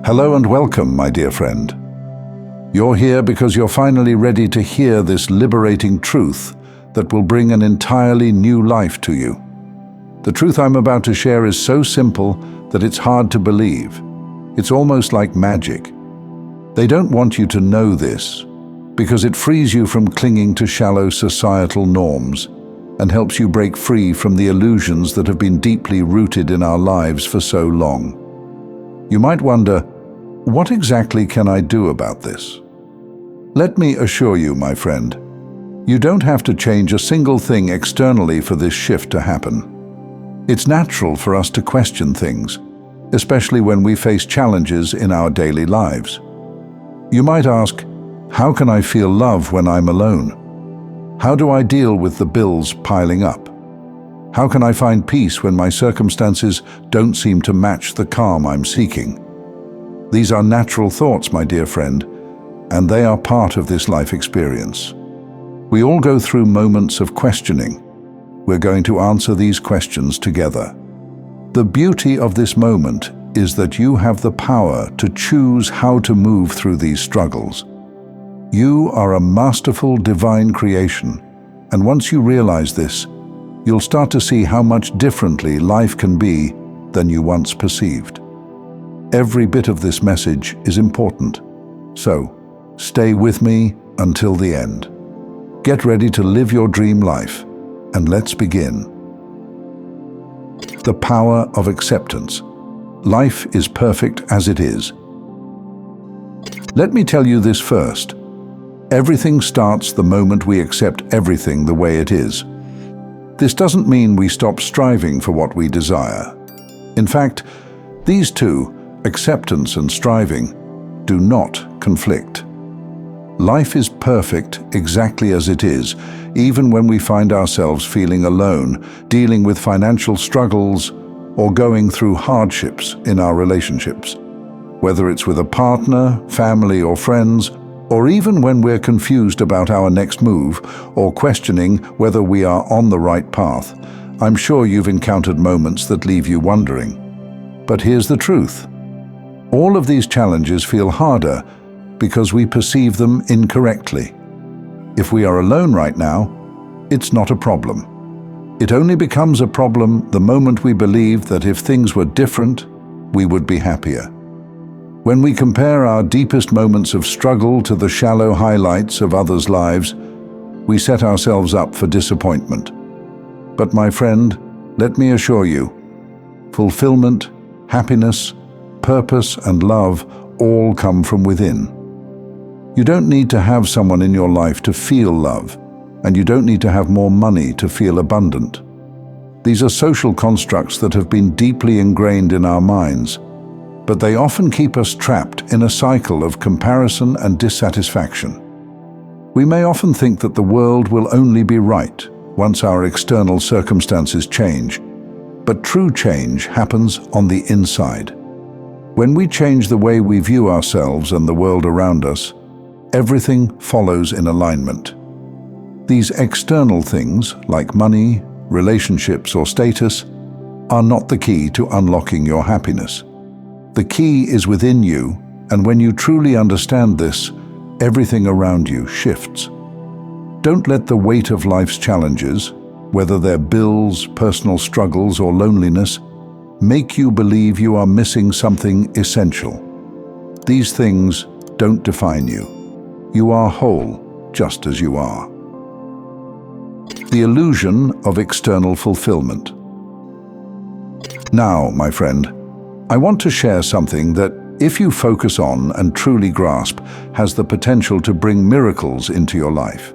Hello and welcome, my dear friend. You're here because you're finally ready to hear this liberating truth that will bring an entirely new life to you. The truth I'm about to share is so simple that it's hard to believe. It's almost like magic. They don't want you to know this because it frees you from clinging to shallow societal norms and helps you break free from the illusions that have been deeply rooted in our lives for so long. You might wonder, what exactly can I do about this? Let me assure you, my friend, you don't have to change a single thing externally for this shift to happen. It's natural for us to question things, especially when we face challenges in our daily lives. You might ask, how can I feel love when I'm alone? How do I deal with the bills piling up? How can I find peace when my circumstances don't seem to match the calm I'm seeking? These are natural thoughts, my dear friend, and they are part of this life experience. We all go through moments of questioning. We're going to answer these questions together. The beauty of this moment is that you have the power to choose how to move through these struggles. You are a masterful divine creation, and once you realize this, you'll start to see how much differently life can be than you once perceived. Every bit of this message is important, so stay with me until the end. Get ready to live your dream life, and let's begin. The power of acceptance. Life is perfect as it is. Let me tell you this first. Everything starts the moment we accept everything the way it is. This doesn't mean we stop striving for what we desire. In fact, these two, acceptance and striving, do not conflict. Life is perfect exactly as it is, even when we find ourselves feeling alone, dealing with financial struggles, or going through hardships in our relationships. Whether it's with a partner, family, or friends, or even when we're confused about our next move or questioning whether we are on the right path, I'm sure you've encountered moments that leave you wondering. But here's the truth. All of these challenges feel harder because we perceive them incorrectly. If we are alone right now, it's not a problem. It only becomes a problem the moment we believe that if things were different, we would be happier. When we compare our deepest moments of struggle to the shallow highlights of others' lives, we set ourselves up for disappointment. But my friend, let me assure you, fulfillment, happiness, purpose, and love all come from within. You don't need to have someone in your life to feel love, and you don't need to have more money to feel abundant. These are social constructs that have been deeply ingrained in our minds, but they often keep us trapped in a cycle of comparison and dissatisfaction. We may often think that the world will only be right once our external circumstances change, but true change happens on the inside. When we change the way we view ourselves and the world around us, everything follows in alignment. These external things, like money, relationships, or status, are not the key to unlocking your happiness. The key is within you, and when you truly understand this, everything around you shifts. Don't let the weight of life's challenges, whether they're bills, personal struggles, or loneliness, make you believe you are missing something essential. These things don't define you. You are whole, just as you are. The illusion of external fulfillment. Now, my friend, I want to share something that, if you focus on and truly grasp, has the potential to bring miracles into your life.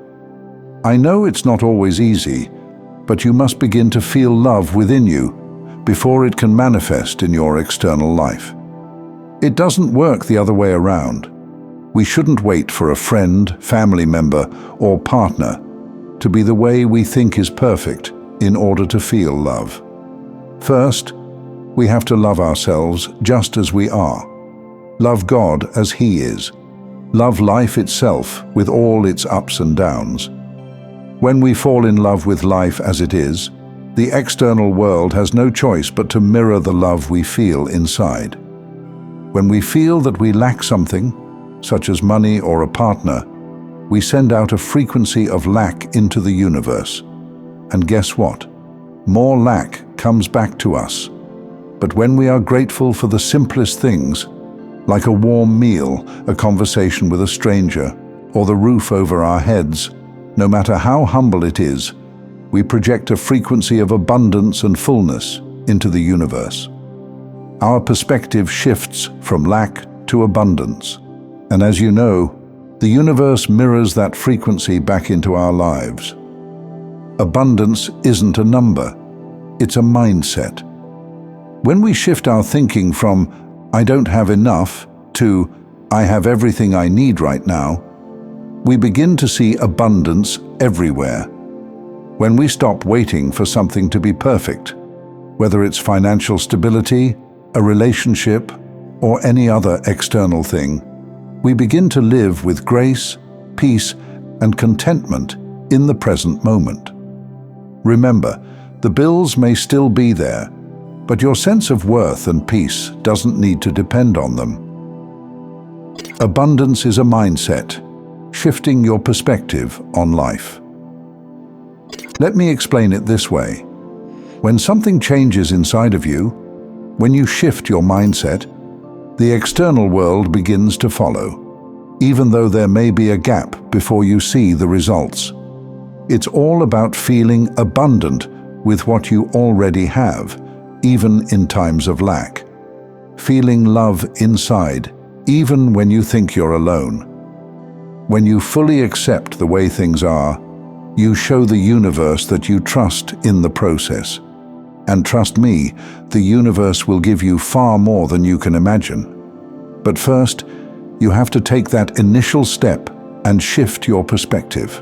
I know it's not always easy, but you must begin to feel love within you before it can manifest in your external life. It doesn't work the other way around. We shouldn't wait for a friend, family member, or partner to be the way we think is perfect in order to feel love. First, we have to love ourselves just as we are. Love God as He is. Love life itself with all its ups and downs. When we fall in love with life as it is, the external world has no choice but to mirror the love we feel inside. When we feel that we lack something, such as money or a partner, we send out a frequency of lack into the universe. And guess what? More lack comes back to us. But when we are grateful for the simplest things, like a warm meal, a conversation with a stranger, or the roof over our heads, no matter how humble it is, we project a frequency of abundance and fullness into the universe. Our perspective shifts from lack to abundance. And as you know, the universe mirrors that frequency back into our lives. Abundance isn't a number, it's a mindset. When we shift our thinking from "I don't have enough" to "I have everything I need right now," we begin to see abundance everywhere. When we stop waiting for something to be perfect, whether it's financial stability, a relationship, or any other external thing, we begin to live with grace, peace, and contentment in the present moment. Remember, the bills may still be there, but your sense of worth and peace doesn't need to depend on them. Abundance is a mindset, shifting your perspective on life. Let me explain it this way. When something changes inside of you, when you shift your mindset, the external world begins to follow, even though there may be a gap before you see the results. It's all about feeling abundant with what you already have, even in times of lack. Feeling love inside, even when you think you're alone. When you fully accept the way things are, you show the universe that you trust in the process. And trust me, the universe will give you far more than you can imagine. But first, you have to take that initial step and shift your perspective.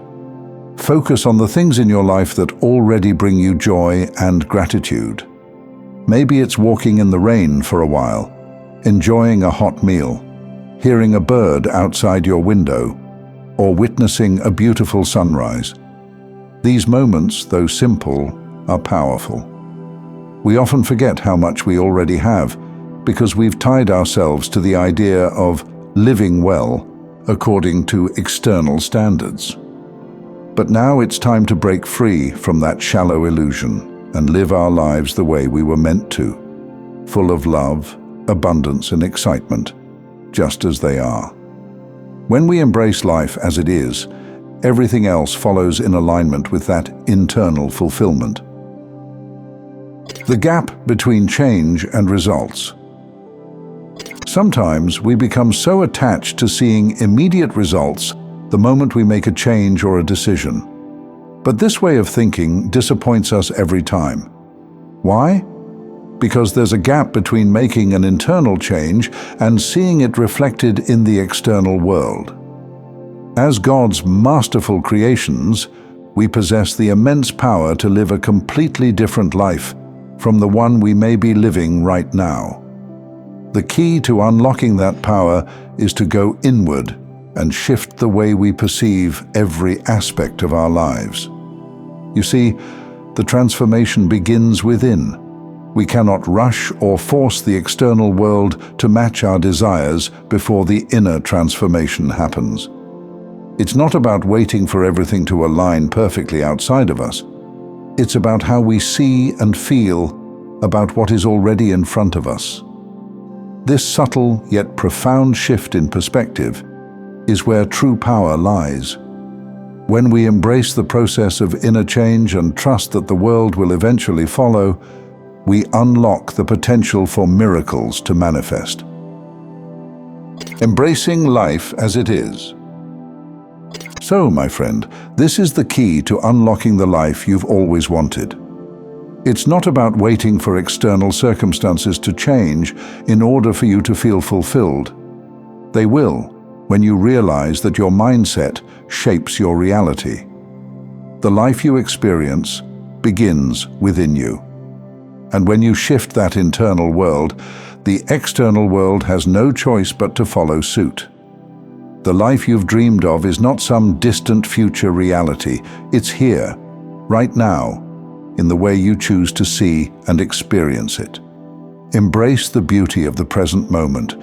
Focus on the things in your life that already bring you joy and gratitude. Maybe it's walking in the rain for a while, enjoying a hot meal, hearing a bird outside your window, or witnessing a beautiful sunrise. These moments, though simple, are powerful. We often forget how much we already have because we've tied ourselves to the idea of living well according to external standards. But now it's time to break free from that shallow illusion and live our lives the way we were meant to, full of love, abundance, and excitement, just as they are. When we embrace life as it is, everything else follows in alignment with that internal fulfillment. The gap between change and results. Sometimes we become so attached to seeing immediate results the moment we make a change or a decision. But this way of thinking disappoints us every time. Why? Because there's a gap between making an internal change and seeing it reflected in the external world. As God's masterful creations, we possess the immense power to live a completely different life from the one we may be living right now. The key to unlocking that power is to go inward and shift the way we perceive every aspect of our lives. You see, the transformation begins within. We cannot rush or force the external world to match our desires before the inner transformation happens. It's not about waiting for everything to align perfectly outside of us. It's about how we see and feel about what is already in front of us. This subtle yet profound shift in perspective is where true power lies. When we embrace the process of inner change and trust that the world will eventually follow, we unlock the potential for miracles to manifest. Embracing life as it is. So, my friend, this is the key to unlocking the life you've always wanted. It's not about waiting for external circumstances to change in order for you to feel fulfilled. They will, when you realize that your mindset shapes your reality. The life you experience begins within you. And when you shift that internal world, the external world has no choice but to follow suit. The life you've dreamed of is not some distant future reality. It's here, right now, in the way you choose to see and experience it. Embrace the beauty of the present moment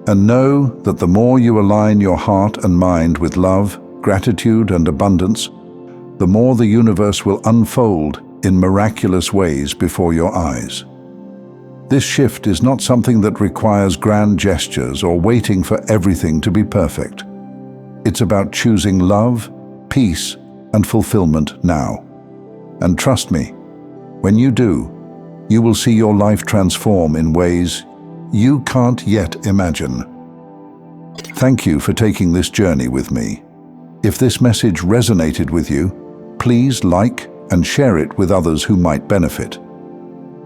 And know that the more you align your heart and mind with love, gratitude, and abundance, the more the universe will unfold in miraculous ways before your eyes. This shift is not something that requires grand gestures or waiting for everything to be perfect. It's about choosing love, peace, and fulfillment now. And trust me, when you do, you will see your life transform in ways you can't yet imagine. Thank you for taking this journey with me. If this message resonated with you, please like and share it with others who might benefit.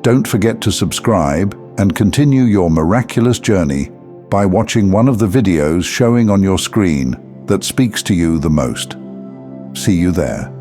Don't forget to subscribe and continue your miraculous journey by watching one of the videos showing on your screen that speaks to you the most. See you there.